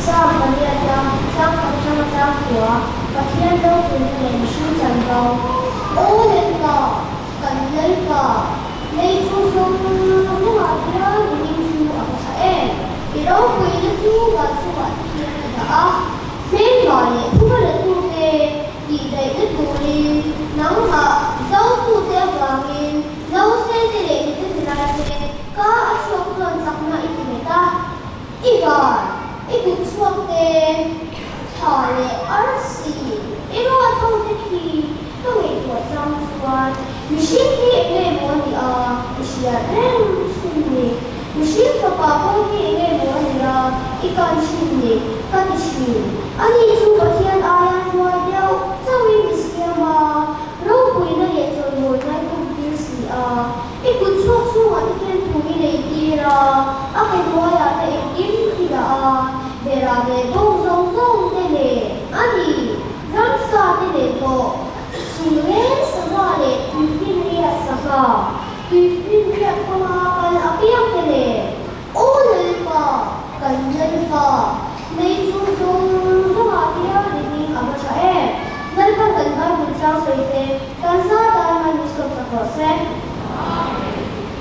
sang Maria Jam sang Pachama sang Tua Pathian Lo Kunlen Shu Chan Go O Len Ka Kan Lei Ka Lei Chu Song Lu Ha Pia Ning Chu A Sa En Iro Pui Le Chu Wa Chu Wa Thian Da A Men Ma Le Thu Ba Le Tu Te Di Dei Le Tu Li Nang Ha Dau Tu Te Wa Min Lau Se Te Le Te Te La Te Ka A Chuak Tuan Sak Na Iti Me Ta Ivar Ikut Chuak Te Tha Le Ar Si Iro A Thong Te Ki Thong E Tua Chang Chuan Mishim Hi Enge Mo Ni A Ishia Ren Shin Ni Mishim Papa Mo Hi Enge Mo Ni A Ikan Shin Ni Kati Shin Ani Chu Pathian Ayan Nuai Deu Chawi Miskia Ma Ro Pui Na Le Choi Mo Nai Kum Tir Si A Ikut Chuak Chuak Ati Ken Pumi Le Tira Ake Moya Te Im Hida A Bera Le Dong Zong Zong Te Le Ani Ram Sa Te Le To Singren Sama Le Tufin Ria Saka